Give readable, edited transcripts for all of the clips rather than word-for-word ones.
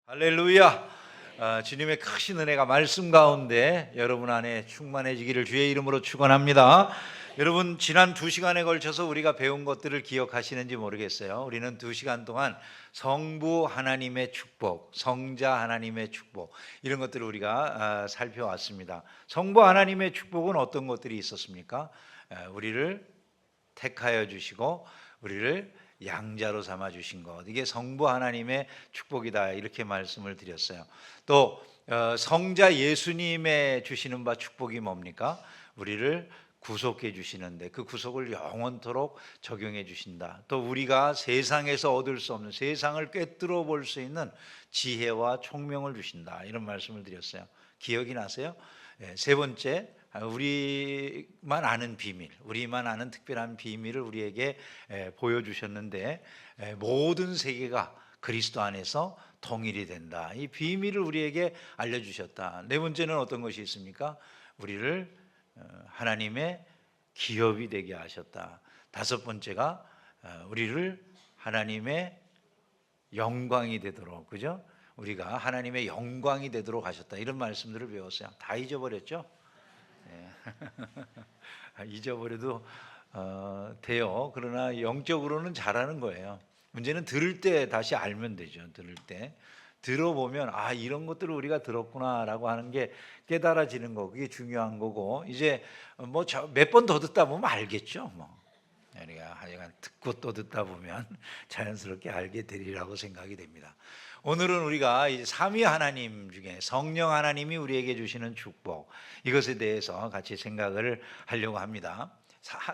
할렐루야. 주님의 크신 은혜가 말씀 가운데 여러분 안에 충만해지기를 주의 이름으로 축원합니다. 여러분, 지난 2시간에 걸쳐서 우리가 배운 것들을 기억하시는지 모르겠어요. 우리는 2시간 동안 성부 하나님의 축복, 성자 하나님의 축복, 이런 것들을 우리가 살펴왔습니다. 성부 하나님의 축복은 어떤 것들이 있었습니까? 우리를 택하여 주시고 우리를 양자로 삼아 주신 것, 이게 성부 하나님의 축복이다, 이렇게 말씀을 드렸어요. 또 성자 예수님의 주시는 바 축복이 뭡니까? 우리를 구속해 주시는데 그 구속을 영원토록 적용해 주신다. 또 우리가 세상에서 얻을 수 없는, 세상을 꿰뚫어 볼 수 있는 지혜와 총명을 주신다, 이런 말씀을 드렸어요. 기억이 나세요? 세 번째, 우리만 아는 비밀, 우리만 아는 특별한 비밀을 우리에게 보여주셨는데, 모든 세계가 그리스도 안에서 통일이 된다, 이 비밀을 우리에게 알려주셨다. 네 번째는 어떤 것이 있습니까? 우리를 하나님의 기업이 되게 하셨다. 다섯 번째가 우리를 하나님의 영광이 되도록, 그죠? 우리가 하나님의 영광이 되도록 하셨다, 이런 말씀들을 배웠어요. 다 잊어버렸죠? 잊어버려도 돼요. 그러나 영적으로는 잘하는 거예요. 문제는 들을 때 다시 알면 되죠. 들을 때 들어보면 이런 것들을 우리가 들었구나라고 하는 게 깨달아지는 거, 그게 중요한 거고, 이제 뭐 몇 번 더 듣다 보면 알겠죠. 우리가 하여간 듣고 또 듣다 보면 자연스럽게 알게 되리라고 생각이 됩니다. 오늘은 우리가 이제 삼위 하나님 중에 성령 하나님이 우리에게 주시는 축복, 이것에 대해서 같이 생각을 하려고 합니다.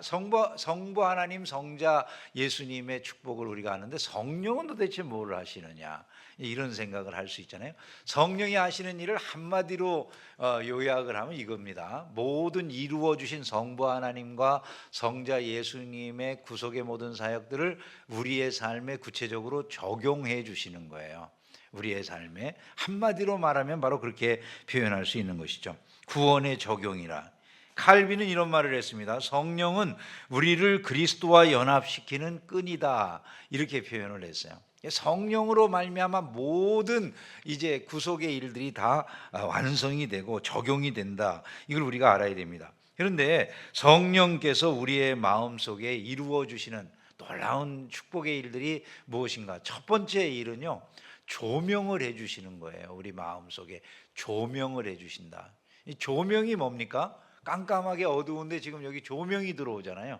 성부 하나님, 성자 예수님의 축복을 우리가 아는데, 성령은 도대체 뭘 하시느냐, 이런 생각을 할 수 있잖아요. 성령이 하시는 일을 한마디로 요약을 하면 이겁니다. 모든 이루어 주신 성부 하나님과 성자 예수님의 구속의 모든 사역들을 우리의 삶에 구체적으로 적용해 주시는 거예요. 우리의 삶에 한마디로 말하면 바로 그렇게 표현할 수 있는 것이죠. 구원의 적용이라. 칼빈은 이런 말을 했습니다. 성령은 우리를 그리스도와 연합시키는 끈이다, 이렇게 표현을 했어요. 성령으로 말미암아 모든 이제 구속의 일들이 다 완성이 되고 적용이 된다, 이걸 우리가 알아야 됩니다. 그런데 성령께서 우리의 마음속에 이루어 주시는 놀라운 축복의 일들이 무엇인가? 첫 번째 일은요, 조명을 해 주시는 거예요. 우리 마음속에 조명을 해 주신다. 이 조명이 뭡니까? 깜깜하게 어두운데 지금 여기 조명이 들어오잖아요.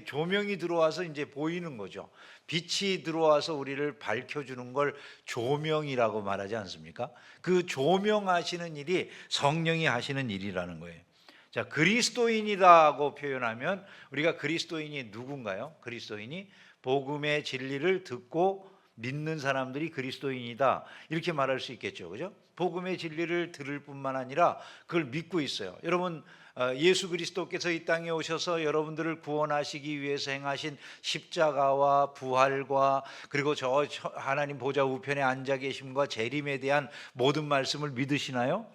조명이 들어와서 이제 보이는 거죠. 빛이 들어와서 우리를 밝혀주는 걸 조명이라고 말하지 않습니까? 그 조명하시는 일이 성령이 하시는 일이라는 거예요. 자, 그리스도인이라고 표현하면, 우리가 그리스도인이 누군가요? 그리스도인이 복음의 진리를 듣고 믿는 사람들이 그리스도인이다, 이렇게 말할 수 있겠죠, 그죠? 복음의 진리를 들을 뿐만 아니라 그걸 믿고 있어요. 여러분, 예수 그리스도께서 이 땅에 오셔서 여러분들을 구원하시기 위해서 행하신 십자가와 부활과, 그리고 저 하나님 보좌 우편에 앉아 계심과 재림에 대한 모든 말씀을 믿으시나요?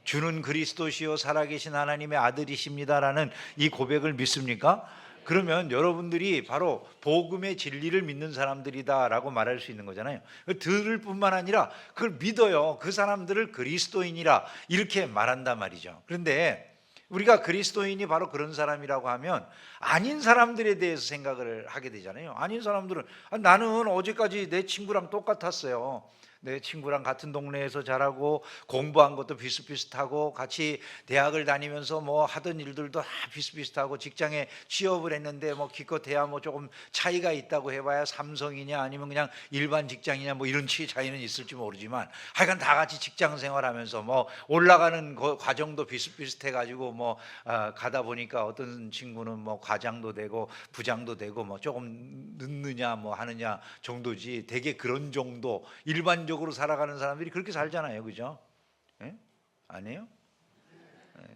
주는 그리스도시요 살아계신 하나님의 아들이십니다라는 이 고백을 믿습니까? 그러면 여러분들이 바로 복음의 진리를 믿는 사람들이다라고 말할 수 있는 거잖아요. 들을 뿐만 아니라 그걸 믿어요. 그 사람들을 그리스도인이라 이렇게 말한단 말이죠. 그런데 우리가 그리스도인이 바로 그런 사람이라고 하면 아닌 사람들에 대해서 생각을 하게 되잖아요. 아닌 사람들은 나는 어제까지 내 친구랑 똑같았어요. 내 친구랑 같은 동네에서 자라고 공부한 것도 비슷비슷하고 같이 대학을 다니면서 뭐 하던 일들도 다 비슷비슷하고 직장에 취업을 했는데 뭐 기껏해야 뭐 조금 차이가 있다고 해봐야 삼성이냐 아니면 그냥 일반 직장이냐 뭐 이런 차이는 있을지 모르지만, 하여간 다 같이 직장 생활하면서 뭐 올라가는 과정도 비슷비슷해 가지고 뭐 가다 보니까 어떤 친구는 뭐 과장도 되고 부장도 되고 뭐 조금 늦느냐 뭐 하느냐 정도지, 되게 그런 정도 일반적으로 살아가는 사람들이 그렇게 살잖아요, 그죠? 예? 아니에요?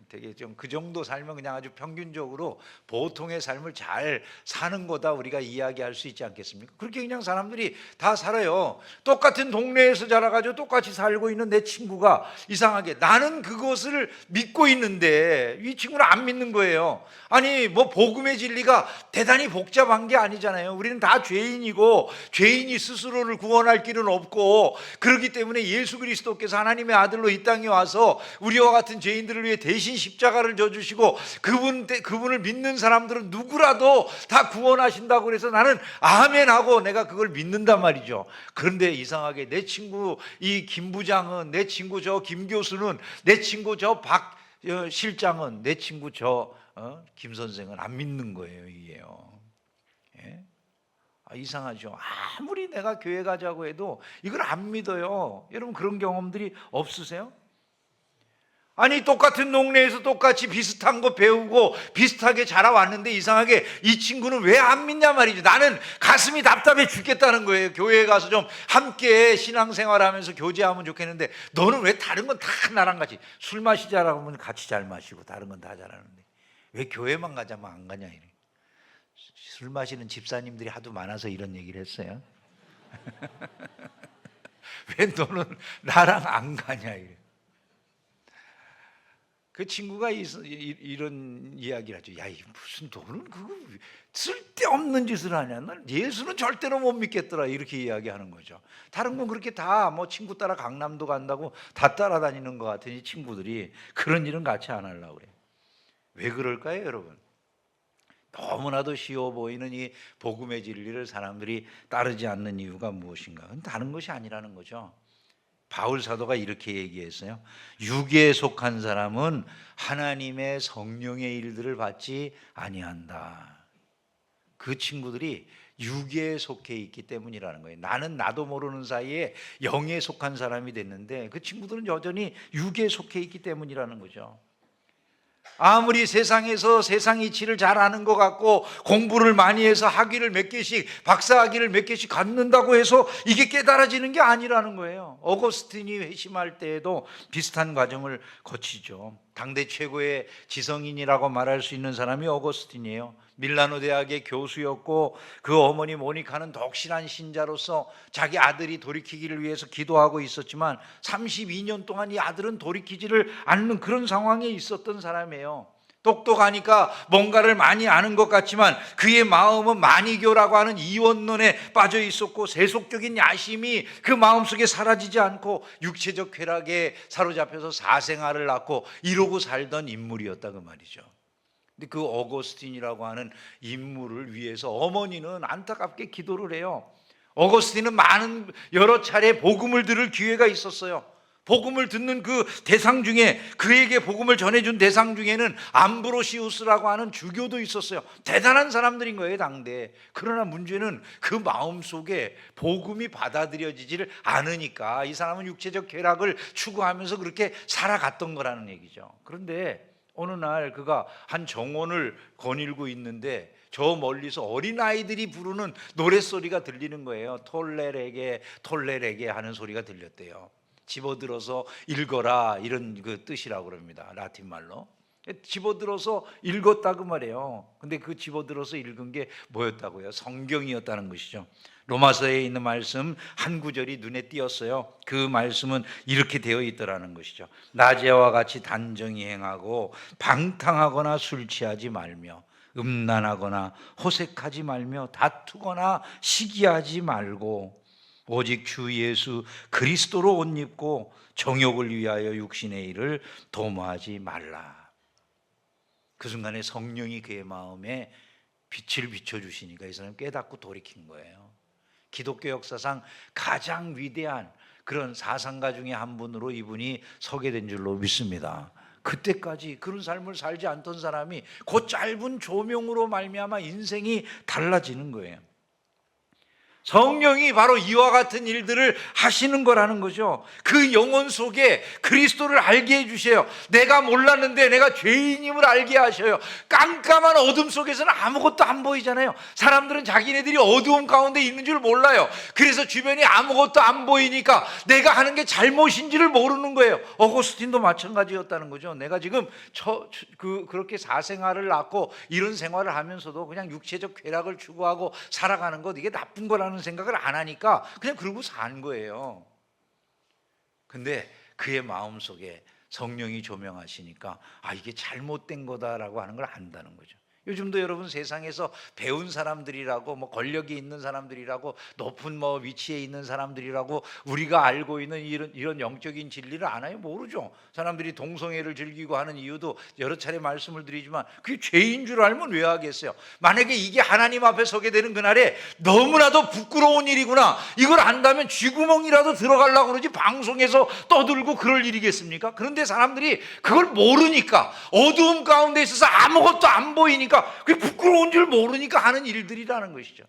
되게 좀 그 정도 살면 그냥 아주 평균적으로 보통의 삶을 잘 사는 거다 우리가 이야기할 수 있지 않겠습니까? 그렇게 그냥 사람들이 다 살아요. 똑같은 동네에서 자라가지고 똑같이 살고 있는 내 친구가 이상하게 나는 그것을 믿고 있는데 이 친구는 안 믿는 거예요. 아니 뭐 복음의 진리가 대단히 복잡한 게 아니잖아요. 우리는 다 죄인이고 죄인이 스스로를 구원할 길은 없고, 그렇기 때문에 예수 그리스도께서 하나님의 아들로 이 땅에 와서 우리와 같은 죄인들을 위해 대신 십자가를 져주시고 그분을 믿는 사람들은 누구라도 다 구원하신다고 그래서 나는 아멘하고 내가 그걸 믿는단 말이죠. 그런데 이상하게 내 친구 이 김 부장은, 내 친구 저 김 교수는, 내 친구 저 박 실장은, 내 친구 저 김 선생은 안 믿는 거예요. 이게요. 예? 이상하죠. 아무리 내가 교회 가자고 해도 이걸 안 믿어요. 여러분 그런 경험들이 없으세요? 아니 똑같은 동네에서 똑같이 비슷한 거 배우고 비슷하게 자라왔는데 이상하게 이 친구는 왜 안 믿냐 말이죠. 나는 가슴이 답답해 죽겠다는 거예요. 교회에 가서 좀 함께 신앙생활하면서 교제하면 좋겠는데 너는 왜 다른 건 다 나랑 같이 술 마시자라고 하면 같이 잘 마시고 다른 건 다 잘하는데 왜 교회만 가자면 안 가냐 이래. 술 마시는 집사님들이 하도 많아서 이런 얘기를 했어요. 왜 너는 나랑 안 가냐 이래. 그 친구가 이런 이야기를 하죠. 야, 무슨 너는 그거 쓸데없는 짓을 하냐? 난 예수는 절대로 못 믿겠더라. 이렇게 이야기하는 거죠. 다른 건 그렇게 다 뭐 친구 따라 강남도 간다고 다 따라다니는 것 같으니 친구들이 그런 일은 같이 안 하려고 그래요. 왜 그럴까요, 여러분? 너무나도 쉬워 보이는 이 복음의 진리를 사람들이 따르지 않는 이유가 무엇인가? 다른 것이 아니라는 거죠. 바울 사도가 이렇게 얘기했어요. 육에 속한 사람은 하나님의 성령의 일들을 받지 아니한다. 그 친구들이 육에 속해 있기 때문이라는 거예요. 나는 나도 모르는 사이에 영에 속한 사람이 됐는데 그 친구들은 여전히 육에 속해 있기 때문이라는 거죠. 아무리 세상에서 세상 이치를 잘 아는 것 같고 공부를 많이 해서 학위를 몇 개씩, 박사학위를 몇 개씩 갖는다고 해서 이게 깨달아지는 게 아니라는 거예요. 어거스틴이 회심할 때에도 비슷한 과정을 거치죠. 당대 최고의 지성인이라고 말할 수 있는 사람이 어거스틴이에요. 밀라노 대학의 교수였고 그 어머니 모니카는 독실한 신자로서 자기 아들이 돌이키기를 위해서 기도하고 있었지만 32년 동안 이 아들은 돌이키지를 않는 그런 상황에 있었던 사람이에요. 똑똑하니까 뭔가를 많이 아는 것 같지만 그의 마음은 마니교라고 하는 이원론에 빠져 있었고 세속적인 야심이 그 마음속에 사라지지 않고 육체적 쾌락에 사로잡혀서 사생활을 낳고 이러고 살던 인물이었다 그 말이죠. 근데 그 어거스틴이라고 하는 인물을 위해서 어머니는 안타깝게 기도를 해요. 어거스틴은 여러 차례 복음을 들을 기회가 있었어요. 복음을 듣는 그 대상 중에, 그에게 복음을 전해준 대상 중에는 암브로시우스라고 하는 주교도 있었어요. 대단한 사람들인 거예요, 당대. 그러나 문제는 그 마음속에 복음이 받아들여지지를 않으니까 이 사람은 육체적 쾌락을 추구하면서 그렇게 살아갔던 거라는 얘기죠. 그런데 어느 날 그가 한 정원을 거닐고 있는데 저 멀리서 어린아이들이 부르는 노랫소리가 들리는 거예요. 톨레레게 톨레레게 하는 소리가 들렸대요. 집어들어서 읽어라 이런 그 뜻이라고 그럽니다. 라틴 말로. 집어들어서 읽었다 그 말이에요. 근데 그 집어들어서 읽은 게 뭐였다고요? 성경이었다는 것이죠. 로마서에 있는 말씀 한 구절이 눈에 띄었어요. 그 말씀은 이렇게 되어 있더라는 것이죠. 낮에와 같이 단정히 행하고 방탕하거나 술 취하지 말며 음란하거나 호색하지 말며 다투거나 시기하지 말고 오직 주 예수 그리스도로 옷 입고 정욕을 위하여 육신의 일을 도모하지 말라. 그 순간에 성령이 그의 마음에 빛을 비춰주시니까 이 사람이 깨닫고 돌이킨 거예요. 기독교 역사상 가장 위대한 그런 사상가 중에 한 분으로 이분이 서게 된 줄로 믿습니다. 그때까지 그런 삶을 살지 않던 사람이 그 짧은 조명으로 말미암아 인생이 달라지는 거예요. 성령이 바로 이와 같은 일들을 하시는 거라는 거죠. 그 영혼 속에 그리스도를 알게 해주세요. 내가 몰랐는데 내가 죄인임을 알게 하셔요. 깜깜한 어둠 속에서는 아무것도 안 보이잖아요. 사람들은 자기네들이 어두움 가운데 있는 줄 몰라요. 그래서 주변이 아무것도 안 보이니까 내가 하는 게 잘못인지를 모르는 거예요. 어거스틴도 마찬가지였다는 거죠. 내가 지금 그렇게 사생활을 낳고 이런 생활을 하면서도 그냥 육체적 쾌락을 추구하고 살아가는 것, 이게 나쁜 거라는 생각을 안 하니까 그냥 그러고 산 거예요. 근데 그의 마음속에 성령이 조명하시니까 이게 잘못된 거다라고 하는 걸 안다는 거죠. 요즘도 여러분 세상에서 배운 사람들이라고, 뭐 권력이 있는 사람들이라고, 높은 뭐 위치에 있는 사람들이라고 우리가 알고 있는 이런 영적인 진리를 아나요? 모르죠. 사람들이 동성애를 즐기고 하는 이유도 여러 차례 말씀을 드리지만 그게 죄인 줄 알면 왜 하겠어요? 만약에 이게 하나님 앞에 서게 되는 그날에 너무나도 부끄러운 일이구나, 이걸 안다면 쥐구멍이라도 들어가려고 그러지 방송에서 떠들고 그럴 일이겠습니까? 그런데 사람들이 그걸 모르니까, 어두움 가운데 있어서 아무것도 안 보이니까, 그게 부끄러운 줄 모르니까 하는 일들이라는 것이죠.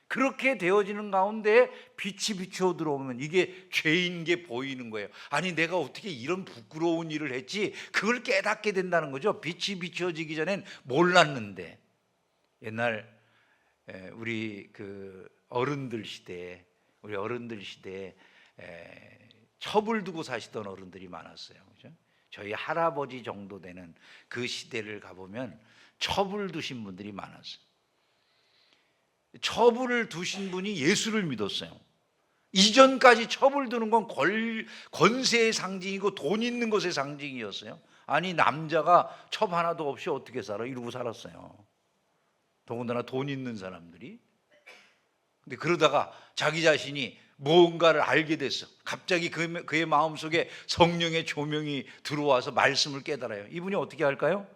그렇게 되어지는 가운데 빛이 비추어 들어오면 이게 죄인 게 보이는 거예요. 아니, 내가 어떻게 이런 부끄러운 일을 했지? 그걸 깨닫게 된다는 거죠. 빛이 비추어지기 전엔 몰랐는데. 옛날 우리 어른들 시대에 첩을 두고 사시던 어른들이 많았어요. 그죠? 저희 할아버지 정도 되는 그 시대를 가보면 첩을 두신 분들이 많았어요. 첩을 두신 분이 예수를 믿었어요. 이전까지 첩을 두는 건 권세의 상징이고 돈 있는 것의 상징이었어요. 아니, 남자가 첩 하나도 없이 어떻게 살아? 이러고 살았어요. 더군다나 돈 있는 사람들이. 근데 그러다가 자기 자신이 무언가를 알게 됐어. 갑자기 그의 마음속에 성령의 조명이 들어와서 말씀을 깨달아요. 이분이 어떻게 할까요?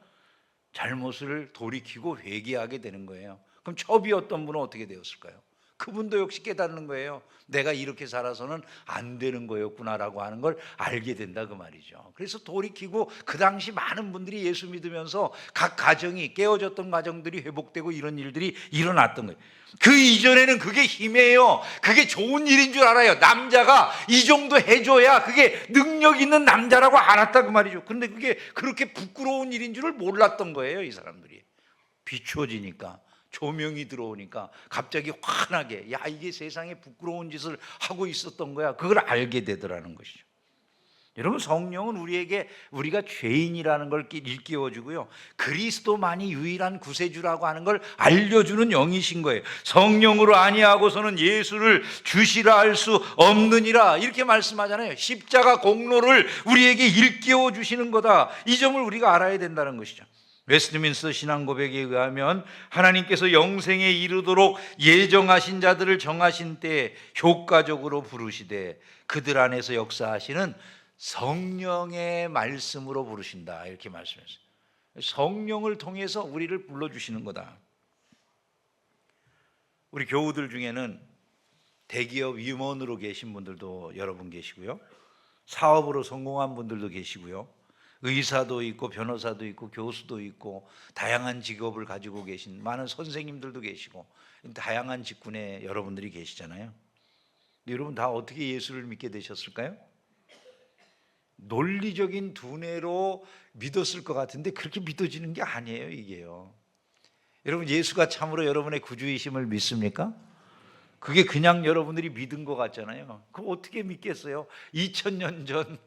잘못을 돌이키고 회개하게 되는 거예요. 그럼 첩이었던 분은 어떻게 되었을까요? 그분도 역시 깨닫는 거예요. 내가 이렇게 살아서는 안 되는 거였구나라고 하는 걸 알게 된다, 그 말이죠. 그래서 돌이키고 그 당시 많은 분들이 예수 믿으면서 각 가정이, 깨어졌던 가정들이 회복되고 이런 일들이 일어났던 거예요. 그 이전에는 그게 힘이에요. 그게 좋은 일인 줄 알아요. 남자가 이 정도 해줘야 그게 능력 있는 남자라고 알았다, 그 말이죠. 근데 그게 그렇게 부끄러운 일인 줄을 몰랐던 거예요, 이 사람들이. 비추어지니까, 조명이 들어오니까 갑자기 환하게, 야, 이게 세상에 부끄러운 짓을 하고 있었던 거야, 그걸 알게 되더라는 것이죠. 여러분, 성령은 우리가 죄인이라는 걸 일깨워주고요, 그리스도만이 유일한 구세주라고 하는 걸 알려주는 영이신 거예요. 성령으로 아니하고서는 예수를 주시라 할 수 없느니라, 이렇게 말씀하잖아요. 십자가 공로를 우리에게 일깨워 주시는 거다, 이 점을 우리가 알아야 된다는 것이죠. 웨스트민스터 신앙고백에 의하면 하나님께서 영생에 이르도록 예정하신 자들을 정하신 때에 효과적으로 부르시되 그들 안에서 역사하시는 성령의 말씀으로 부르신다, 이렇게 말씀했어요. 성령을 통해서 우리를 불러주시는 거다. 우리 교우들 중에는 대기업 임원으로 계신 분들도 여러분 계시고요, 사업으로 성공한 분들도 계시고요, 의사도 있고 변호사도 있고 교수도 있고 다양한 직업을 가지고 계신 많은 선생님들도 계시고 다양한 직군에 여러분들이 계시잖아요. 여러분 다 어떻게 예수를 믿게 되셨을까요? 논리적인 두뇌로 믿었을 것 같은데 그렇게 믿어지는 게 아니에요, 이게요. 여러분, 예수가 참으로 여러분의 구주이심을 믿습니까? 그게 그냥 여러분들이 믿은 것 같잖아요. 그거 어떻게 믿겠어요? 2000년 전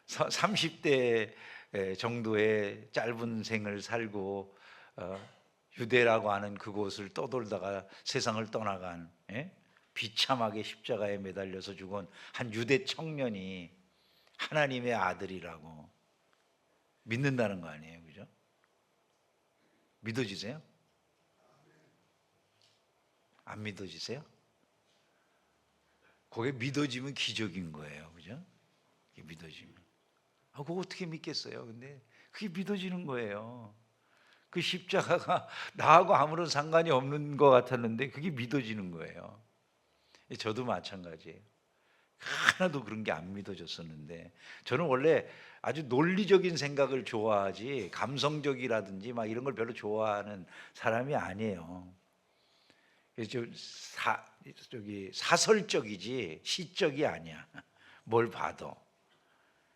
30대 정도의 짧은 생을 살고 유대라고 하는 그곳을 떠돌다가 세상을 떠나간, 비참하게 십자가에 매달려서 죽은 한 유대 청년이 하나님의 아들이라고 믿는다는 거 아니에요, 그죠? 믿어지세요? 안 믿어지세요? 그게 믿어지면 기적인 거예요, 그죠? 믿어지면. 그거 어떻게 믿겠어요? 근데 그게 믿어지는 거예요. 그 십자가가 나하고 아무런 상관이 없는 것 같았는데 그게 믿어지는 거예요. 저도 마찬가지예요. 하나도 그런 게 안 믿어졌었는데, 저는 원래 아주 논리적인 생각을 좋아하지 감성적이라든지 막 이런 걸 별로 좋아하는 사람이 아니에요. 좀 사설적이지 시적이 아니야. 뭘 봐도.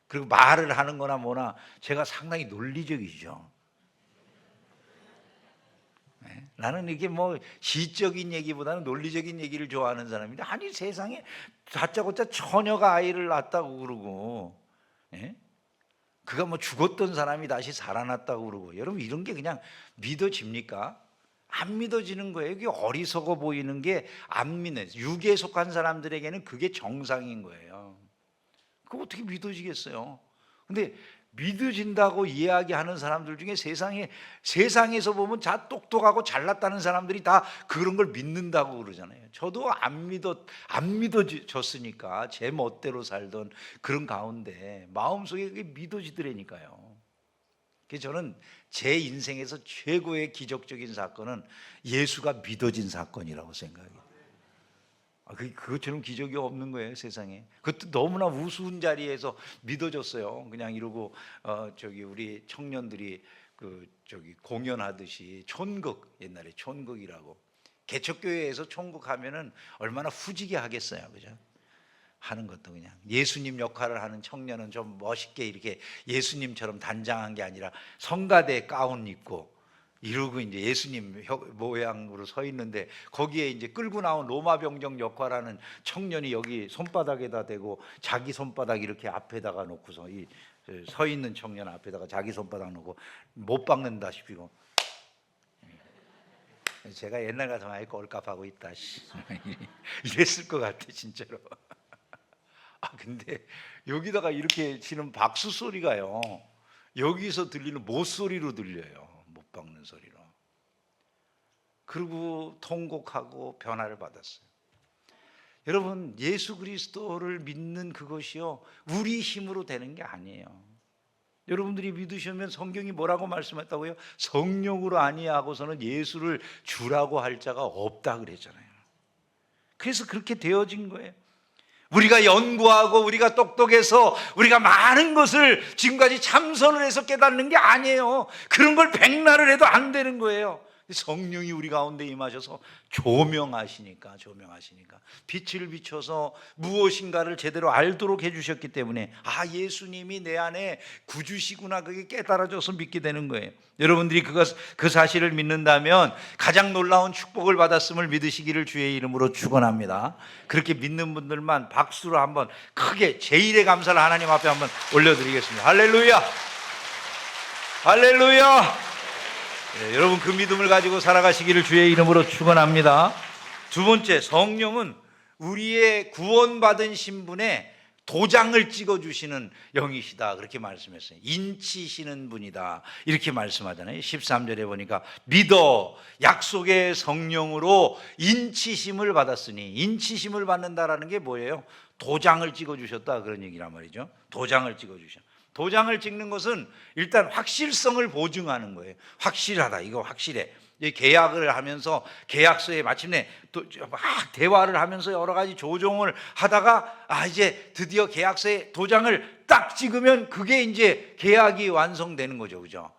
그리고 말을 하는 거나 뭐나 제가 상당히 논리적이죠. 네? 나는 이게 뭐 시적인 얘기보다는 논리적인 얘기를 좋아하는 사람인데, 아니 세상에 다짜고짜 처녀가 아이를 낳았다고 그러고, 예? 그가 뭐 죽었던 사람이 다시 살아났다고 그러고, 여러분 이런 게 그냥 믿어집니까? 안 믿어지는 거예요. 이게 어리석어 보이는 게 안 믿는, 육에 속한 사람들에게는 그게 정상인 거예요. 그거 어떻게 믿어지겠어요? 근데 믿어진다고 이야기하는 사람들 중에 세상에서 보면 다 똑똑하고 잘났다는 사람들이 다 그런 걸 믿는다고 그러잖아요. 저도 안 믿어졌으니까 제 멋대로 살던 그런 가운데 마음속에 그게 믿어지더라니까요. 그래서 저는 제 인생에서 최고의 기적적인 사건은 예수가 믿어진 사건이라고 생각해요. 그것처럼 기적이 없는 거예요, 세상에. 그것도 너무나 우스운 자리에서 믿어졌어요. 그냥 이러고 우리 청년들이 공연하듯이 촌극, 옛날에 촌극이라고, 개척교회에서 촌극하면은 얼마나 후지게 하겠어요, 그죠? 하는 것도 그냥 예수님 역할을 하는 청년은 좀 멋있게 이렇게 예수님처럼 단장한 게 아니라 성가대 가운 입고 이러고 이제 예수님 모양으로 서 있는데, 거기에 이제 끌고 나온 로마 병정 역할하는 청년이 여기 손바닥에다 대고 자기 손바닥 이렇게 앞에다가 놓고서 서 있는 청년 앞에다가 자기 손바닥 놓고 못 박는다시피, 제가 옛날 같으면 아이 꼴값하고 있다 이랬을 것 같아 진짜로. 근데 여기다가 이렇게 치는 박수 소리가요, 여기서 들리는 못 소리로 들려요. 못 박는 소리로. 그리고 통곡하고 변화를 받았어요. 여러분, 예수 그리스도를 믿는 그것이요, 우리 힘으로 되는 게 아니에요. 여러분들이 믿으시면 성경이 뭐라고 말씀했다고요? 성령으로 아니하고서는 예수를 주라고 할 자가 없다 그랬잖아요. 그래서 그렇게 되어진 거예요. 우리가 연구하고 우리가 똑똑해서 우리가 많은 것을 지금까지 참선을 해서 깨닫는 게 아니에요. 그런 걸 백날을 해도 안 되는 거예요. 성령이 우리 가운데 임하셔서 조명하시니까 빛을 비춰서 무엇인가를 제대로 알도록 해주셨기 때문에, 예수님이 내 안에 구주시구나, 그게 깨달아져서 믿게 되는 거예요. 여러분들이 그 사실을 믿는다면 가장 놀라운 축복을 받았음을 믿으시기를 주의 이름으로 축원합니다. 그렇게 믿는 분들만 박수로 한번 크게 제일의 감사를 하나님 앞에 한번 올려드리겠습니다. 할렐루야, 할렐루야. 네, 여러분 그 믿음을 가지고 살아가시기를 주의 이름으로 축원합니다. 두 번째, 성령은 우리의 구원받은 신분에 도장을 찍어주시는 영이시다, 그렇게 말씀했어요. 인치시는 분이다 이렇게 말씀하잖아요. 13절에 보니까 믿어 약속의 성령으로 인치심을 받았으니, 인치심을 받는다라는 게 뭐예요? 도장을 찍어주셨다, 그런 얘기란 말이죠. 도장을 찍어주셨다. 도장을 찍는 것은 일단 확실성을 보증하는 거예요. 확실하다, 이거 확실해. 계약을 하면서 계약서에 마침내 또 막 대화를 하면서 여러 가지 조정을 하다가 이제 드디어 계약서에 도장을 딱 찍으면 그게 이제 계약이 완성되는 거죠, 그죠?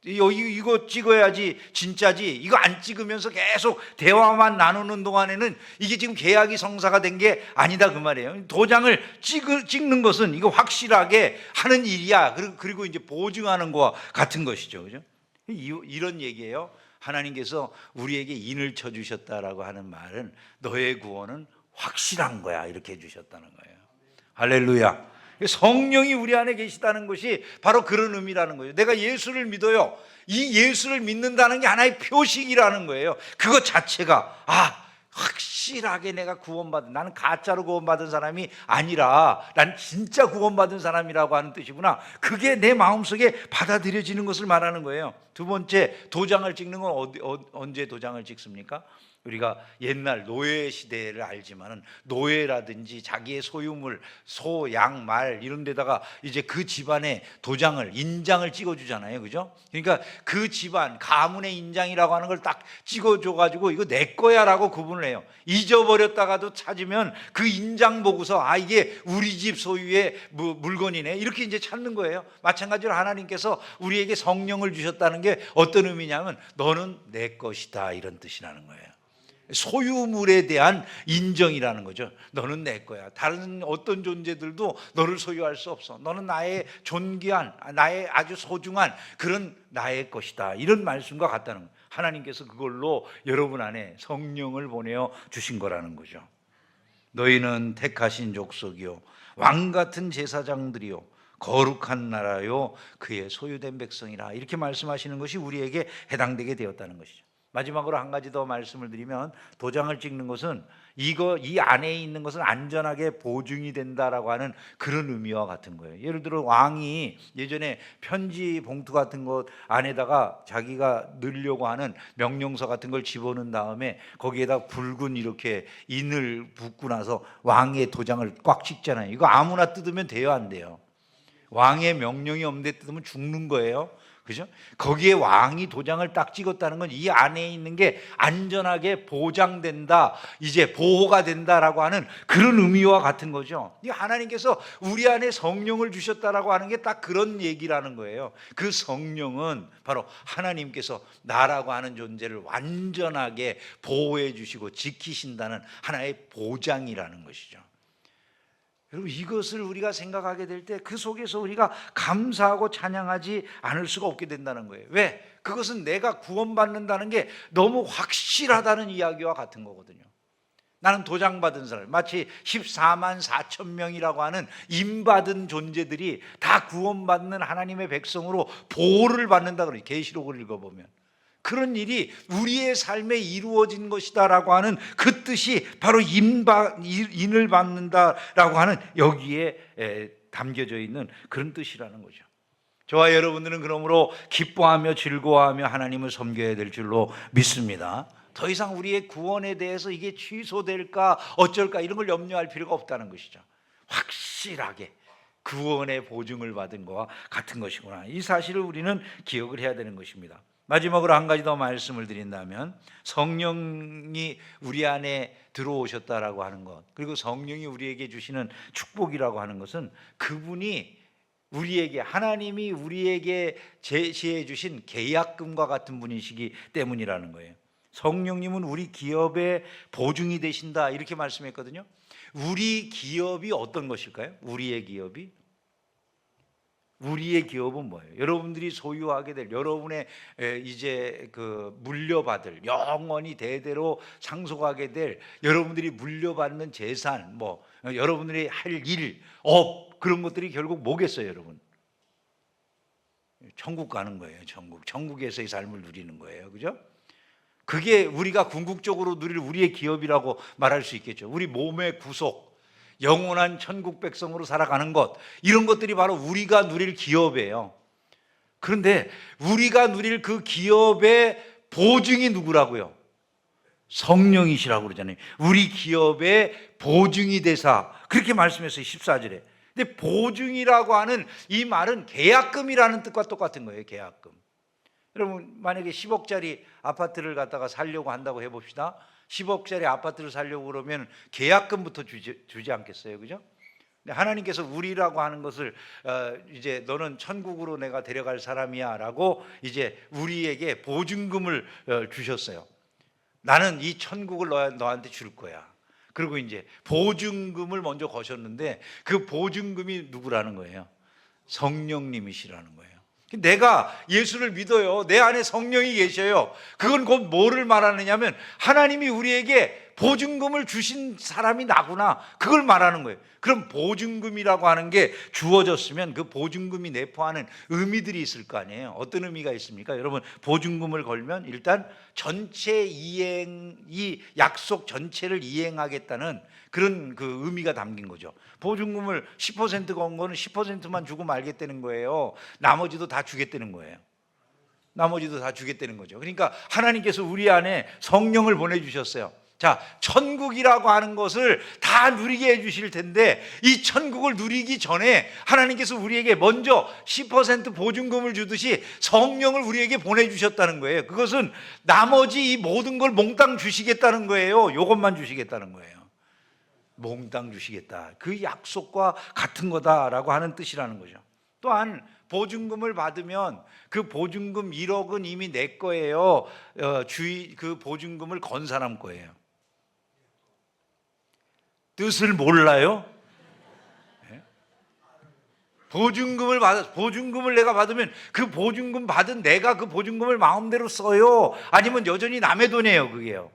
이거 찍어야지 진짜지, 이거 안 찍으면서 계속 대화만 나누는 동안에는 이게 지금 계약이 성사가 된 게 아니다 그 말이에요. 도장을 찍는 것은 이거 확실하게 하는 일이야. 그리고 이제 보증하는 거와 같은 것이죠, 그죠? 이런 얘기예요. 하나님께서 우리에게 인을 쳐주셨다라고 하는 말은 너의 구원은 확실한 거야, 이렇게 해주셨다는 거예요. 할렐루야. 성령이 우리 안에 계시다는 것이 바로 그런 의미라는 거예요. 내가 예수를 믿어요. 이 예수를 믿는다는 게 하나의 표식이라는 거예요. 그것 자체가 확실하게 내가 구원받은, 나는 가짜로 구원받은 사람이 아니라 난 진짜 구원받은 사람이라고 하는 뜻이구나, 그게 내 마음속에 받아들여지는 것을 말하는 거예요. 두 번째, 도장을 찍는 건 언제 도장을 찍습니까? 우리가 옛날 노예 시대를 알지만은 노예라든지 자기의 소유물, 소, 양, 말 이런 데다가 이제 그 집안의 도장을, 인장을 찍어주잖아요, 그죠? 그러니까 그 집안 가문의 인장이라고 하는 걸 딱 찍어줘가지고 이거 내 거야라고 구분을 해요. 잊어버렸다가도 찾으면 그 인장 보고서 이게 우리 집 소유의 물건이네, 이렇게 이제 찾는 거예요. 마찬가지로 하나님께서 우리에게 성령을 주셨다는 게 어떤 의미냐면 너는 내 것이다, 이런 뜻이라는 거예요. 소유물에 대한 인정이라는 거죠. 너는 내 거야. 다른 어떤 존재들도 너를 소유할 수 없어. 너는 나의 존귀한, 나의 아주 소중한 그런 나의 것이다. 이런 말씀과 같다는 거예요. 하나님께서 그걸로 여러분 안에 성령을 보내어 주신 거라는 거죠. 너희는 택하신 족속이요 왕 같은 제사장들이요 거룩한 나라요 그의 소유된 백성이라, 이렇게 말씀하시는 것이 우리에게 해당되게 되었다는 것이죠. 마지막으로 한 가지 더 말씀을 드리면, 도장을 찍는 것은 이 안에 있는 것은 안전하게 보증이 된다라고 하는 그런 의미와 같은 거예요. 예를 들어 왕이 예전에 편지 봉투 같은 것 안에다가 자기가 넣으려고 하는 명령서 같은 걸 집어넣은 다음에 거기에다 붉은 이렇게 인을 붓고 나서 왕의 도장을 꽉 찍잖아요. 이거 아무나 뜯으면 돼요, 안 돼요? 왕의 명령이 없는데 뜯으면 죽는 거예요. 그죠? 거기에 왕이 도장을 딱 찍었다는 건 이 안에 있는 게 안전하게 보장된다, 이제 보호가 된다라고 하는 그런 의미와 같은 거죠. 이 하나님께서 우리 안에 성령을 주셨다라고 하는 게 딱 그런 얘기라는 거예요. 그 성령은 바로 하나님께서 나라고 하는 존재를 완전하게 보호해 주시고 지키신다는 하나의 보장이라는 것이죠. 여러분, 이것을 우리가 생각하게 될 때 그 속에서 우리가 감사하고 찬양하지 않을 수가 없게 된다는 거예요. 왜? 그것은 내가 구원받는다는 게 너무 확실하다는 이야기와 같은 거거든요. 나는 도장받은 사람, 마치 14만 4천 명이라고 하는 임받은 존재들이 다 구원받는 하나님의 백성으로 보호를 받는다 그래요. 계시록을 읽어보면 그런 일이 우리의 삶에 이루어진 것이다라고 하는 그 뜻이 바로 인을 받는다라고 하는 여기에 담겨져 있는 그런 뜻이라는 거죠. 저와 여러분들은 그러므로 기뻐하며 즐거워하며 하나님을 섬겨야 될 줄로 믿습니다. 더 이상 우리의 구원에 대해서 이게 취소될까 어쩔까 이런 걸 염려할 필요가 없다는 것이죠. 확실하게 구원의 보증을 받은 것과 같은 것이구나, 이 사실을 우리는 기억을 해야 되는 것입니다. 마지막으로 한 가지 더 말씀을 드린다면, 성령이 우리 안에 들어오셨다라고 하는 것, 그리고 성령이 우리에게 주시는 축복이라고 하는 것은 그분이 우리에게, 하나님이 우리에게 제시해 주신 계약금과 같은 분이시기 때문이라는 거예요. 성령님은 우리 기업의 보증이 되신다, 이렇게 말씀했거든요. 우리 기업이 어떤 것일까요? 우리의 기업은 뭐예요? 여러분들이 소유하게 될, 여러분의 이제 그 물려받을, 영원히 대대로 상속하게 될, 여러분들이 물려받는 재산, 뭐 여러분들이 할 일, 업, 그런 것들이 결국 뭐겠어요, 여러분? 천국 가는 거예요. 천국에서의 삶을 누리는 거예요. 그죠? 그게 우리가 궁극적으로 누릴 우리의 기업이라고 말할 수 있겠죠. 우리 몸의 구속, 영원한 천국 백성으로 살아가는 것, 이런 것들이 바로 우리가 누릴 기업이에요. 그런데 우리가 누릴 그 기업의 보증이 누구라고요? 성령이시라고 그러잖아요. 우리 기업의 보증이 되사, 그렇게 말씀했어요, 14절에. 근데 보증이라고 하는 이 말은 계약금이라는 뜻과 똑같은 거예요. 계약금. 여러분, 만약에 10억짜리 아파트를 갖다가 살려고 한다고 해봅시다. 10억짜리 아파트를 살려고 그러면 계약금부터 주지 않겠어요, 그죠? 하나님께서 우리라고 하는 것을 이제 너는 천국으로 내가 데려갈 사람이야라고 이제 우리에게 보증금을 주셨어요. 나는 이 천국을 너한테 줄 거야. 그리고 이제 보증금을 먼저 거셨는데 그 보증금이 누구라는 거예요? 성령님이시라는 거예요. 내가 예수를 믿어요. 내 안에 성령이 계셔요. 그건 곧 뭐를 말하느냐면 하나님이 우리에게 보증금을 주신 사람이 나구나, 그걸 말하는 거예요. 그럼 보증금이라고 하는 게 주어졌으면 그 보증금이 내포하는 의미들이 있을 거 아니에요. 어떤 의미가 있습니까? 여러분, 보증금을 걸면 일단 전체 이 약속 전체를 이행하겠다는 그런 그 의미가 담긴 거죠. 보증금을 10% 건 거는 10%만 주고 말겠다는 거예요. 나머지도 다 주겠다는 거예요. 나머지도 다 주겠다는 거죠. 그러니까 하나님께서 우리 안에 성령을 보내주셨어요. 자, 천국이라고 하는 것을 다 누리게 해주실 텐데 이 천국을 누리기 전에 하나님께서 우리에게 먼저 10% 보증금을 주듯이 성령을 우리에게 보내주셨다는 거예요. 그것은 나머지 이 모든 걸 몽땅 주시겠다는 거예요. 이것만 주시겠다는 거예요. 몽땅 주시겠다, 그 약속과 같은 거다라고 하는 뜻이라는 거죠. 또한 보증금을 받으면 그 보증금 1억은 이미 내 거예요. 그 보증금을 건 사람 거예요. 뜻을 몰라요? 보증금을 내가 받으면 그 보증금 받은 내가 그 보증금을 마음대로 써요? 아니면 여전히 남의 돈이에요, 그게요?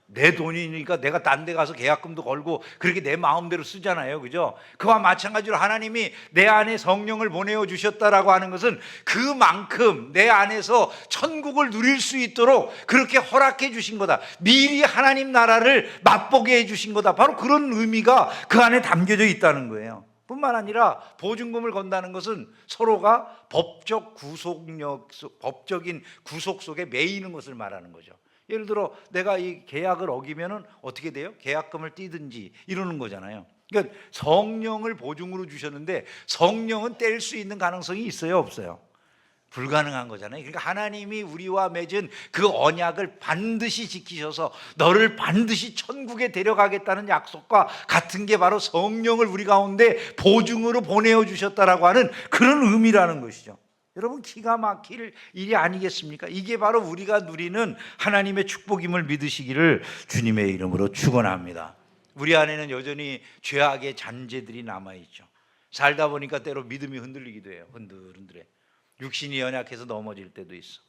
내 돈이니까 내가 딴 데 가서 계약금도 걸고 그렇게 내 마음대로 쓰잖아요, 그죠? 그와 마찬가지로 하나님이 내 안에 성령을 보내어 주셨다라고 하는 것은 그만큼 내 안에서 천국을 누릴 수 있도록 그렇게 허락해 주신 거다. 미리 하나님 나라를 맛보게 해 주신 거다. 바로 그런 의미가 그 안에 담겨져 있다는 거예요. 뿐만 아니라 보증금을 건다는 것은 서로가 법적인 구속 속에 매이는 것을 말하는 거죠. 예를 들어 내가 이 계약을 어기면은 어떻게 돼요? 계약금을 떼든지 이러는 거잖아요. 그러니까 성령을 보증으로 주셨는데 성령은 뗄 수 있는 가능성이 있어요, 없어요? 불가능한 거잖아요. 그러니까 하나님이 우리와 맺은 그 언약을 반드시 지키셔서 너를 반드시 천국에 데려가겠다는 약속과 같은 게 바로 성령을 우리 가운데 보증으로 보내어 주셨다라고 하는 그런 의미라는 것이죠. 여러분, 기가 막힐 일이 아니겠습니까? 이게 바로 우리가 누리는 하나님의 축복임을 믿으시기를 주님의 이름으로 축원합니다. 우리 안에는 여전히 죄악의 잔재들이 남아있죠. 살다 보니까 때로 믿음이 흔들리기도 해요. 흔들흔들해. 육신이 연약해서 넘어질 때도 있어.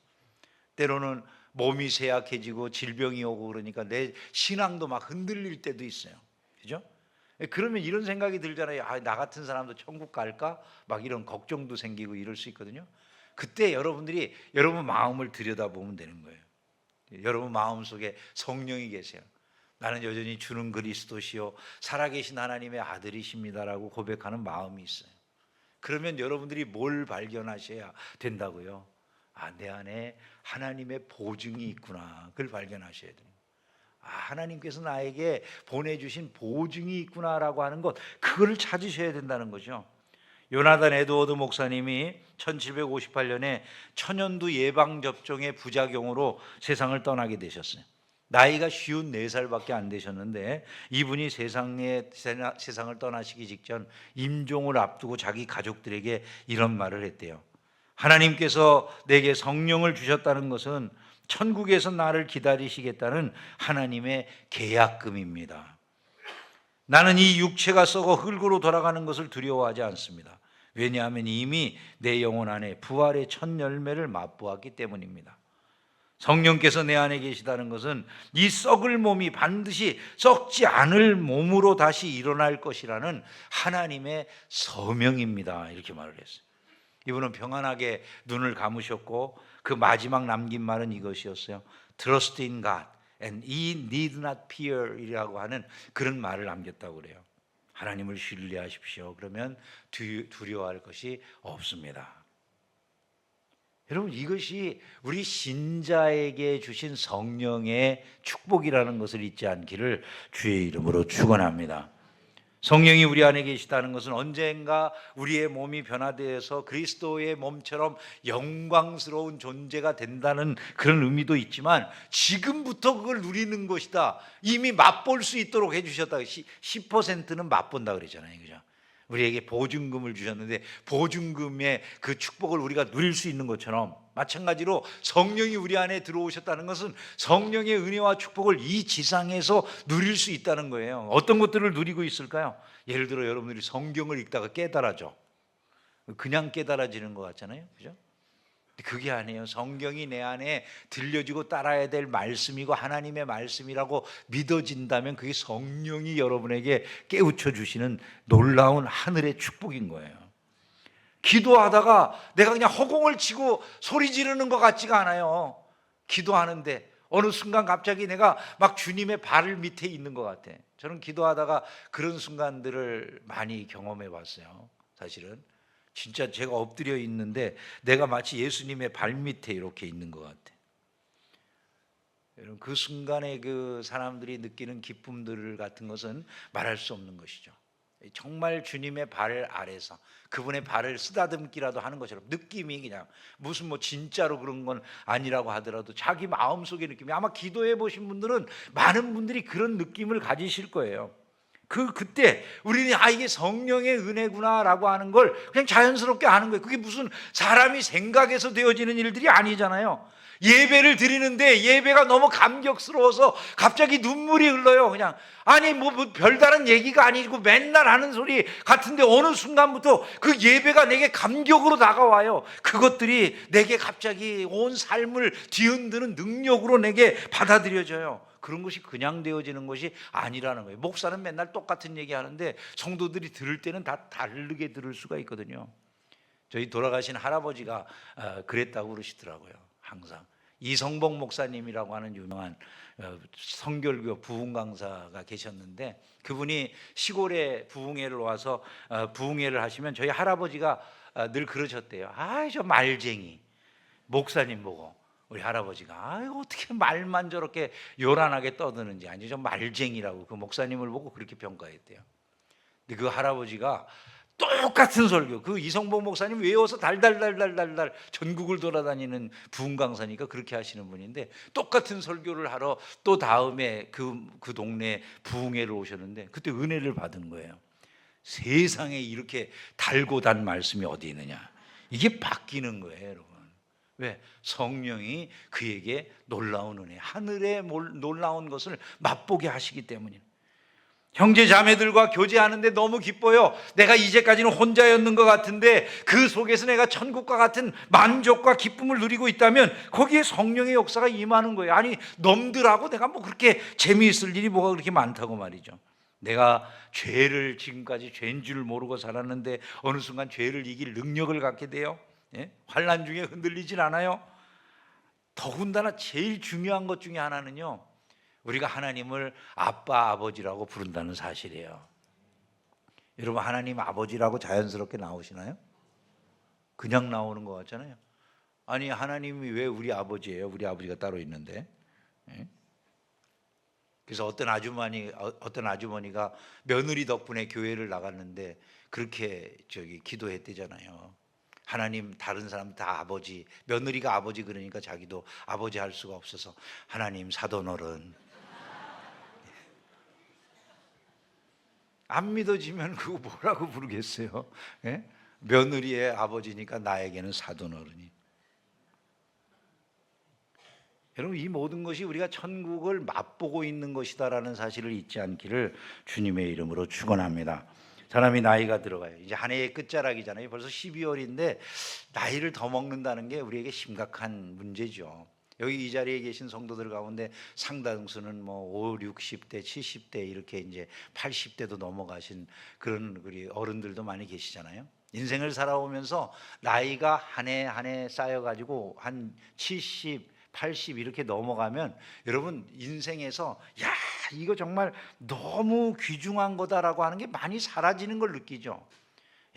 때로는 몸이 쇠약해지고 질병이 오고 그러니까 내 신앙도 막 흔들릴 때도 있어요. 그죠? 그러면 이런 생각이 들잖아요. 나 같은 사람도 천국 갈까? 막 이런 걱정도 생기고 이럴 수 있거든요. 그때 여러분들이 여러분 마음을 들여다보면 되는 거예요. 여러분 마음속에 성령이 계세요. 나는 여전히 주는 그리스도시요 살아계신 하나님의 아들이십니다라고 고백하는 마음이 있어요. 그러면 여러분들이 뭘 발견하셔야 된다고요? 내 안에 하나님의 보증이 있구나. 그걸 발견하셔야 돼요. 하나님께서 나에게 보내주신 보증이 있구나라고 하는 것, 그걸 찾으셔야 된다는 거죠. 요나단 에드워드 목사님이 1758년에 천연두 예방접종의 부작용으로 세상을 떠나게 되셨어요. 나이가 54살밖에 안 되셨는데 이분이 세상을 떠나시기 직전 임종을 앞두고 자기 가족들에게 이런 말을 했대요. 하나님께서 내게 성령을 주셨다는 것은 천국에서 나를 기다리시겠다는 하나님의 계약금입니다. 나는 이 육체가 썩어 흙으로 돌아가는 것을 두려워하지 않습니다. 왜냐하면 이미 내 영혼 안에 부활의 첫 열매를 맛보았기 때문입니다. 성령께서 내 안에 계시다는 것은 이 썩을 몸이 반드시 썩지 않을 몸으로 다시 일어날 것이라는 하나님의 서명입니다. 이렇게 말을 했어요. 이분은 평안하게 눈을 감으셨고 그 마지막 남긴 말은 이것이었어요. Trust in God and ye need not fear 이라고 하는 그런 말을 남겼다고 그래요. 하나님을 신뢰하십시오. 그러면 두려워할 것이 없습니다. 여러분, 이것이 우리 신자에게 주신 성령의 축복이라는 것을 잊지 않기를 주의 이름으로 축원합니다. 성령이 우리 안에 계시다는 것은 언젠가 우리의 몸이 변화되어서 그리스도의 몸처럼 영광스러운 존재가 된다는 그런 의미도 있지만 지금부터 그걸 누리는 것이다. 이미 맛볼 수 있도록 해주셨다. 10%는 맛본다 그랬잖아요, 그죠? 우리에게 보증금을 주셨는데 보증금의 그 축복을 우리가 누릴 수 있는 것처럼 마찬가지로 성령이 우리 안에 들어오셨다는 것은 성령의 은혜와 축복을 이 지상에서 누릴 수 있다는 거예요. 어떤 것들을 누리고 있을까요? 예를 들어 여러분들이 성경을 읽다가 깨달아져. 그냥 깨달아지는 것 같잖아요, 그죠? 그게 아니에요. 성경이 내 안에 들려지고 따라야 될 말씀이고 하나님의 말씀이라고 믿어진다면 그게 성령이 여러분에게 깨우쳐 주시는 놀라운 하늘의 축복인 거예요. 기도하다가 내가 그냥 허공을 치고 소리 지르는 것 같지가 않아요. 기도하는데 어느 순간 갑자기 내가 막 주님의 발 밑에 있는 것 같아. 저는 기도하다가 그런 순간들을 많이 경험해 봤어요. 사실은 진짜 제가 엎드려 있는데 내가 마치 예수님의 발 밑에 이렇게 있는 것 같아. 여러분, 그 순간에 그 사람들이 느끼는 기쁨들 같은 것은 말할 수 없는 것이죠. 정말 주님의 발 아래서 그분의 발을 쓰다듬기라도 하는 것처럼 느낌이 그냥 무슨 진짜로 그런 건 아니라고 하더라도 자기 마음속의 느낌이, 아마 기도해 보신 분들은 많은 분들이 그런 느낌을 가지실 거예요. 그때 우리는 이게 성령의 은혜구나라고 하는 걸 그냥 자연스럽게 아는 거예요. 그게 무슨 사람이 생각해서 되어지는 일들이 아니잖아요. 예배를 드리는데 예배가 너무 감격스러워서 갑자기 눈물이 흘러요. 그냥 아니 뭐 별다른 얘기가 아니고 맨날 하는 소리 같은데 어느 순간부터 그 예배가 내게 감격으로 다가와요. 그것들이 내게 갑자기 온 삶을 뒤흔드는 능력으로 내게 받아들여져요. 그런 것이 그냥 되어지는 것이 아니라는 거예요. 목사는 맨날 똑같은 얘기 하는데 성도들이 들을 때는 다 다르게 들을 수가 있거든요. 저희 돌아가신 할아버지가 그랬다고 그러시더라고요. 항상 이성복 목사님이라고 하는 유명한 성결교 부흥 강사가 계셨는데, 그분이 시골에 부흥회를 와서 부흥회를 하시면 저희 할아버지가 늘 그러셨대요. 아, 저 말쟁이. 목사님 보고 우리 할아버지가 어떻게 말만 저렇게 요란하게 떠드는지, 아니 저 말쟁이라고 그 목사님을 보고 그렇게 평가했대요. 근데 그 할아버지가 똑같은 설교, 그 이성복 목사님 외워서 달달달달달달 전국을 돌아다니는 부흥 강사니까 그렇게 하시는 분인데, 똑같은 설교를 하러 또 다음에 그 동네 부흥회를 오셨는데 그때 은혜를 받은 거예요. 세상에 이렇게 달고 단 말씀이 어디 있느냐. 이게 바뀌는 거예요, 여러분. 왜? 성령이 그에게 놀라운 은혜, 하늘의 놀라운 것을 맛보게 하시기 때문이에요. 형제 자매들과 교제하는데 너무 기뻐요. 내가 이제까지는 혼자였는 것 같은데 그 속에서 내가 천국과 같은 만족과 기쁨을 누리고 있다면 거기에 성령의 역사가 임하는 거예요. 아니 놈들하고 내가 뭐 그렇게 재미있을 일이 뭐가 그렇게 많다고 말이죠. 내가 죄를 지금까지 죄인 줄 모르고 살았는데 어느 순간 죄를 이길 능력을 갖게 돼요. 예? 환난 중에 흔들리질 않아요. 더군다나 제일 중요한 것 중에 하나는요, 우리가 하나님을 아빠, 아버지라고 부른다는 사실이에요. 여러분, 하나님 아버지라고 자연스럽게 나오시나요? 그냥 나오는 것 같잖아요. 아니, 하나님이 왜 우리 아버지예요? 우리 아버지가 따로 있는데. 그래서 어떤 아주머니가 며느리 덕분에 교회를 나갔는데 그렇게 기도했대잖아요. 하나님, 다른 사람 다 아버지, 며느리가 아버지 그러니까 자기도 아버지 할 수가 없어서 하나님 사돈어른. 안 믿어지면 그거 뭐라고 부르겠어요? 예? 며느리의 아버지니까 나에게는 사돈어른이. 여러분, 이 모든 것이 우리가 천국을 맛보고 있는 것이다라는 사실을 잊지 않기를 주님의 이름으로 축원합니다. 사람이 나이가 들어가요. 이제 한 해의 끝자락이잖아요. 벌써 12월인데 나이를 더 먹는다는 게 우리에게 심각한 문제죠. 여기 이 자리에 계신 성도들 가운데 상당수는 뭐 5, 60대, 70대 이렇게 이제 80대도 넘어가신 그런 우리 어른들도 많이 계시잖아요. 인생을 살아오면서 나이가 한 해 한 해 쌓여가지고 한 70, 80 이렇게 넘어가면 여러분 인생에서 야, 이거 정말 너무 귀중한 거다라고 하는 게 많이 사라지는 걸 느끼죠.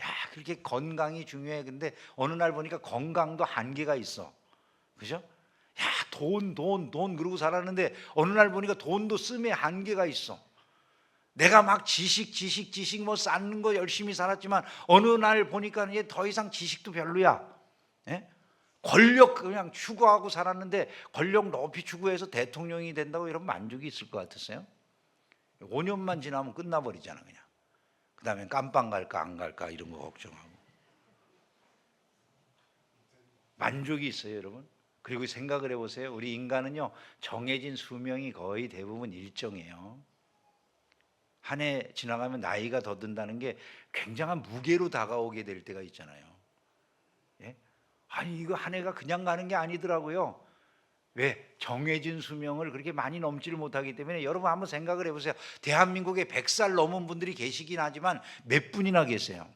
야, 그렇게 건강이 중요해. 근데 어느 날 보니까 건강도 한계가 있어. 그죠? 야, 돈 그러고 살았는데 어느 날 보니까 돈도 씀에 한계가 있어. 내가 막 지식 뭐 쌓는 거 열심히 살았지만 어느 날 보니까 이제 더 이상 지식도 별로야. 예? 권력 그냥 추구하고 살았는데 권력 높이 추구해서 대통령이 된다고 이런 만족이 있을 것 같으세요? 5년만 지나면 끝나버리잖아. 그냥 그 다음에 깜빵 갈까 안 갈까 이런 거 걱정하고. 만족이 있어요, 여러분? 그리고 생각을 해보세요. 우리 인간은요, 정해진 수명이 거의 대부분 일정해요. 한 해 지나가면 나이가 더 든다는 게 굉장한 무게로 다가오게 될 때가 있잖아요. 예? 아니 이거 한 해가 그냥 가는 게 아니더라고요. 왜? 정해진 수명을 그렇게 많이 넘지를 못하기 때문에. 여러분 한번 생각을 해보세요. 대한민국에 100살 넘은 분들이 계시긴 하지만 몇 분이나 계세요?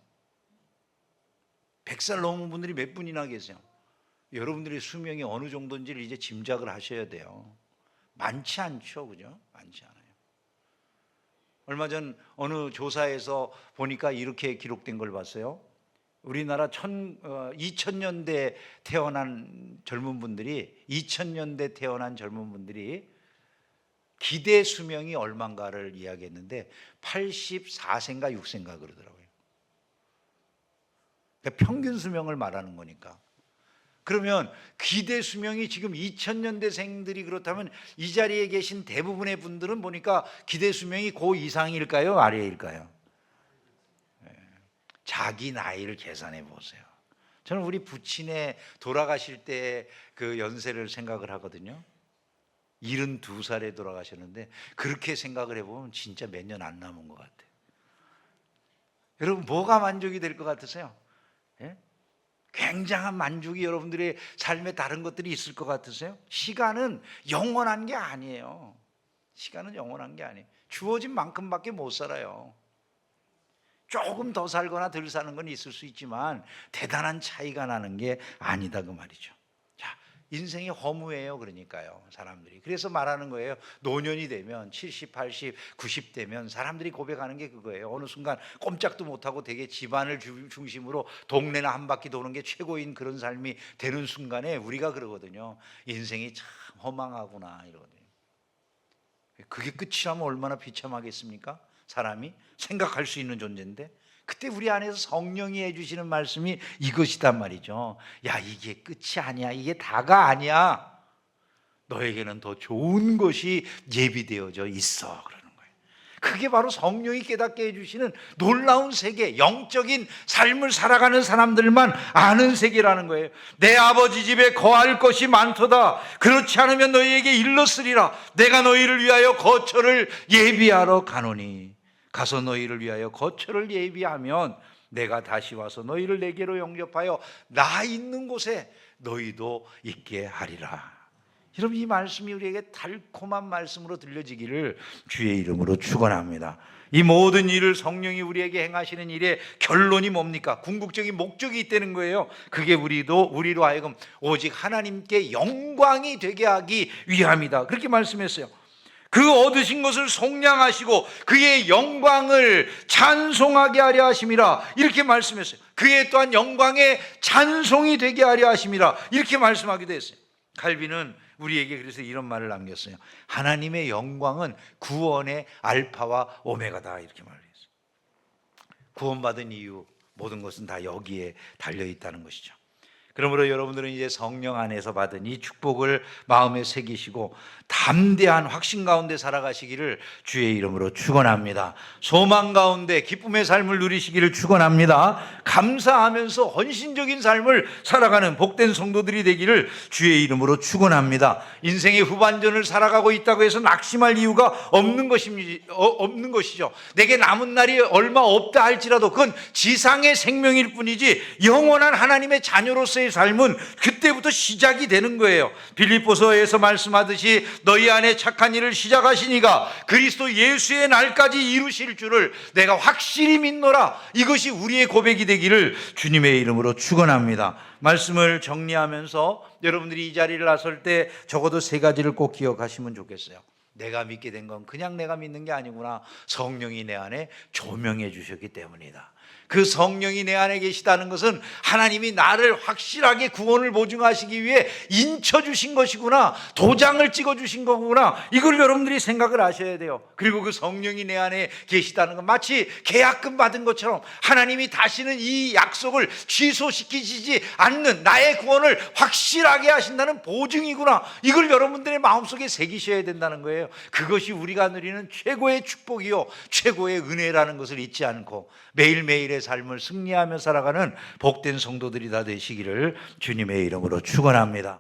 100살 넘은 분들이 몇 분이나 계세요? 여러분들의 수명이 어느 정도인지를 이제 짐작을 하셔야 돼요. 많지 않죠, 그죠? 많지 않아요. 얼마 전 어느 조사에서 보니까 이렇게 기록된 걸 봤어요. 우리나라 2000년대 태어난 젊은 분들이 기대 수명이 얼마인가를 이야기했는데 84세인가 6세인가 그러더라고요. 그러니까 평균 수명을 말하는 거니까. 그러면 기대 수명이 지금 2000년대생들이 그렇다면 이 자리에 계신 대부분의 분들은 보니까 기대 수명이 그 이상일까요? 아래일까요? 자기 나이를 계산해 보세요. 저는 우리 부친의 돌아가실 때 그 연세를 생각을 하거든요. 72살에 돌아가셨는데 그렇게 생각을 해보면 진짜 몇 년 안 남은 것 같아요. 여러분, 뭐가 만족이 될 것 같으세요? 예? 굉장한 만족이 여러분들의 삶에 다른 것들이 있을 것 같으세요? 시간은 영원한 게 아니에요. 시간은 영원한 게 아니에요. 주어진 만큼밖에 못 살아요. 조금 더 살거나 덜 사는 건 있을 수 있지만 대단한 차이가 나는 게 아니다 그 말이죠. 자, 인생이 허무해요. 그러니까요, 사람들이. 그래서 말하는 거예요. 노년이 되면 70, 80, 90 되면 사람들이 고백하는 게 그거예요. 어느 순간 꼼짝도 못하고 되게 집안을 중심으로 동네나 한 바퀴 도는 게 최고인 그런 삶이 되는 순간에 우리가 그러거든요. 인생이 참 허망하구나 이러거든요. 그게 끝이라면 얼마나 비참하겠습니까? 사람이 생각할 수 있는 존재인데, 그때 우리 안에서 성령이 해주시는 말씀이 이것이단 말이죠. 야, 이게 끝이 아니야. 이게 다가 아니야. 너에게는 더 좋은 것이 예비되어져 있어. 그러는 거예요. 그게 바로 성령이 깨닫게 해주시는 놀라운 세계, 영적인 삶을 살아가는 사람들만 아는 세계라는 거예요. 내 아버지 집에 거할 것이 많도다. 그렇지 않으면 너희에게 일렀으리라. 내가 너희를 위하여 거처를 예비하러 가노니, 가서 너희를 위하여 거처를 예비하면 내가 다시 와서 너희를 내게로 영접하여 나 있는 곳에 너희도 있게 하리라. 여러분, 이 말씀이 우리에게 달콤한 말씀으로 들려지기를 주의 이름으로 축원합니다. 이 모든 일을 성령이 우리에게 행하시는 일의 결론이 뭡니까? 궁극적인 목적이 있다는 거예요. 그게 우리로 하여금 오직 하나님께 영광이 되게 하기 위함이다. 그렇게 말씀했어요. 그 얻으신 것을 속량하시고 그의 영광을 찬송하게 하려 하심이라, 이렇게 말씀했어요. 그의 또한 영광의 찬송이 되게 하려 하심이라, 이렇게 말씀하기도 했어요. 칼빈은 우리에게 그래서 이런 말을 남겼어요. 하나님의 영광은 구원의 알파와 오메가다, 이렇게 말했어요. 구원받은 이유, 모든 것은 다 여기에 달려있다는 것이죠. 그러므로 여러분들은 이제 성령 안에서 받은 이 축복을 마음에 새기시고 담대한 확신 가운데 살아가시기를 주의 이름으로 축원합니다. 소망 가운데 기쁨의 삶을 누리시기를 축원합니다. 감사하면서 헌신적인 삶을 살아가는 복된 성도들이 되기를 주의 이름으로 축원합니다. 인생의 후반전을 살아가고 있다고 해서 낙심할 이유가 없는 것이죠. 내게 남은 날이 얼마 없다 할지라도 그건 지상의 생명일 뿐이지 영원한 하나님의 자녀로서의 삶은 그때부터 시작이 되는 거예요. 빌립보서에서 말씀하듯이 너희 안에 착한 일을 시작하시니가 그리스도 예수의 날까지 이루실 줄을 내가 확실히 믿노라. 이것이 우리의 고백이 되기를 주님의 이름으로 축원합니다. 말씀을 정리하면서 여러분들이 이 자리를 나설 때 적어도 세 가지를 꼭 기억하시면 좋겠어요. 내가 믿게 된 건 그냥 내가 믿는 게 아니구나. 성령이 내 안에 조명해 주셨기 때문이다. 그 성령이 내 안에 계시다는 것은 하나님이 나를 확실하게 구원을 보증하시기 위해 인쳐주신 것이구나, 도장을 찍어주신 거구나, 이걸 여러분들이 생각을 하셔야 돼요. 그리고 그 성령이 내 안에 계시다는 건 마치 계약금 받은 것처럼 하나님이 다시는 이 약속을 취소시키지 않는 나의 구원을 확실하게 하신다는 보증이구나, 이걸 여러분들의 마음속에 새기셔야 된다는 거예요. 그것이 우리가 누리는 최고의 축복이요 최고의 은혜라는 것을 잊지 않고 매일매일의 삶을 승리하며 살아가는 복된 성도들이 다 되시기를 주님의 이름으로 축원합니다.